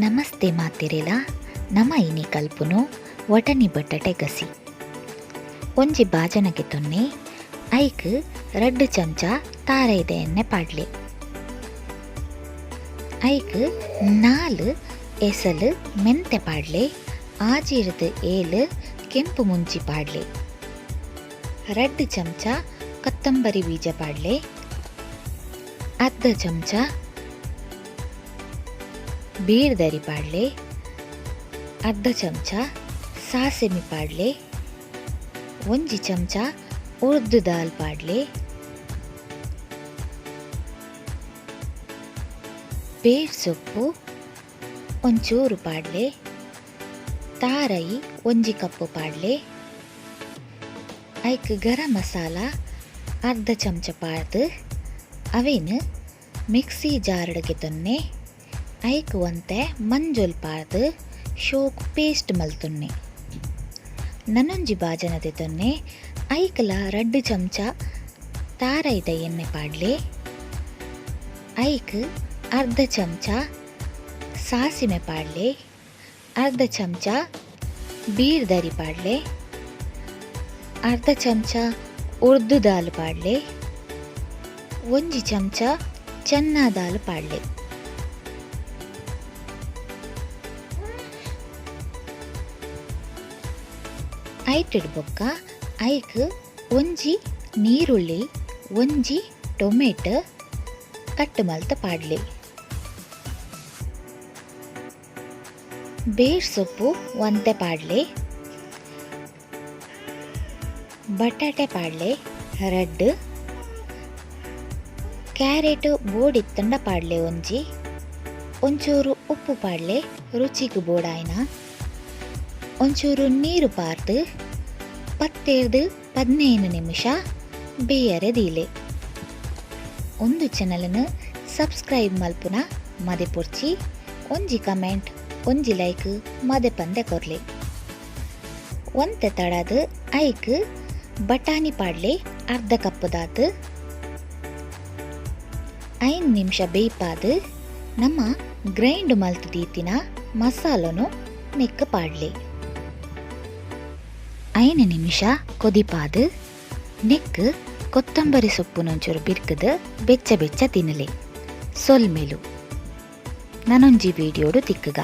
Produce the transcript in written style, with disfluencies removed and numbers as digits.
ನಮಸ್ತೆ ಮಾತಿರೆಲ ನಮ ಇನಿ ಕಲ್ಪುನು ವಟನಿ ಬಟಾಟೆ ಗಸಿ ಒಂಜಿ ಬಾಜನಗೆ ತೊನ್ನೆ ಐಕ್ 2 ಚಮಚ ತಾರೈದ ಎಣ್ಣೆ ಪಾಡ್ಲೆ ಐಕ್ 4 ಎಸಲು ಮೆಂತೆ ಪಾಡ್ಲೆ ಆಜಿರ್ದು 7 ಕೆಂಪು ಮುಂಚಿ ಪಾಡ್ಲೆ 2 ಚಮಚ ಕೊತ್ತಂಬರಿ ಬೀಜ ಪಾಡ್ಲೆ ಅರ್ಧ ಚಮಚ ಬೀರ್ದರಿ ಪಾಡ್ಲೆ ಅರ್ಧ ಚಮಚ ಸಾಸಿಮೆ ಪಾಡ್ಲೆ 1 ಚಮಚ ಉರ್ದು ದಾಲ್ ಪಾಡ್ಲೆ ಬೇರ್ ಸೊಪ್ಪು ಒಂಚೂರು ಪಾಡ್ಲೆ ತಾರೈ 1 ಕಪ್ಪು ಪಾಡ್ಲೆ ಐಕ್ ಗರಂ ಮಸಾಲ ಅರ್ಧ ಚಮಚ ಪಾಡ್ದು ಅವೇನು ಮಿಕ್ಸಿ ಜಾರ್ಡ್ಗೆ ತೊನ್ನೆ ಐಕ್ ಒಂತೆ ಮಂಜೊಲ್ ಪಾಡ್ದು ಶೋಕ್ ಪೇಸ್ಟ್ ಮಲ್ತೊನ್ನೆ ನನೊಂಜಿ ಬಾಜನದೆ ತೊನ್ನೆ ಐಕ್ಲ 2 ಚಮಚ ತಾರೈದ ಎಣ್ಣೆ ಪಾಡ್ಲೆ ಐಕ್ ಅರ್ಧ ಚಮಚ ಸಾಸಿಮೆ ಪಾಡ್ಲೆ ಅರ್ಧ ಚಮಚ ಬೀರ್ದರಿ ಪಾಡ್ಲೆ ಅರ್ಧ ಚಮಚ ಉರ್ದು ದಾಲ್ ಪಾಡ್ಲೆ 1 ಚಮಚ ಚನ್ನಾ ದಾಲ್ ಪಾಡ್ಲೆ ಐಟಿಡ್ ಬೊಕ್ಕ ಐಕ್ ಒಂಜಿ ನೀರುಳ್ಳಿ 1 ಟೊಮೆಟೊ ಕಟ್ ಮಲ್ತ ಪಾಡ್ಲೆ ಬೇರ್ ಸೊಪ್ಪು ಒಂತೆ ಪಾಡ್ಲೆ ಬಟಾಟೆ ಪಾಡ್ಲೆ 2 ಕ್ಯಾರೆಟ್ ಬೋಡಿತ್ತಂಡ ಪಾಡ್ಲೆ ಒಂಚೂರು ಉಪ್ಪು ಪಾಡ್ಲೆ ರುಚಿಗೆ ಬೋಡಾಯ್ನ ಒಂಚೂರು ನೀರು ಪಾರ್ದು 10-15 ನಿಮಿಷ ಬೇಯರೆ ದೀಲೆ ಒಂದು ಚಾನಲ್ನ ಸಬ್ಸ್ಕ್ರೈಬ್ ಮಲ್ಪುನ ಮದೆ ಪೊರ್ಚಿ ಒಂಜಿ ಕಮೆಂಟ್ ಒಂಜಿ ಲೈಕ್ ಮದೆ ಪಂದೆ ಕೊರ್ಲೆ ಒಂತೆ ತಡದು ಐಕ್ ಬಟಾಣಿ ಪಾಡ್ಲೆ ಅರ್ಧ ಕಪ್ಪುದಾತು 5 ನಿಮಿಷ ಬೇಯ್ಪಾದು ನಮ್ಮ ಗ್ರೈಂಡ್ ಮಲ್ತು ದೀತಿನ ಮಸಾಲನು ನೆಕ್ ಪಾಡ್ಲೆ 5 ನಿಮಿಷ ಕೊದಿಪಾದು ನೆಕ್ ಕೊತ್ತಂಬರಿ ಸೊಪ್ಪುನೊಂಚೂರು ಬಿರ್ಕದು ಬೆಚ್ಚ ಬೆಚ್ಚ ತಿನ್ನಲೆ ಸೊಲ್ಮೆಲು ನನೊಂಜಿ ವಿಡಿಯೋಡು ತಿಕ್ಕಗ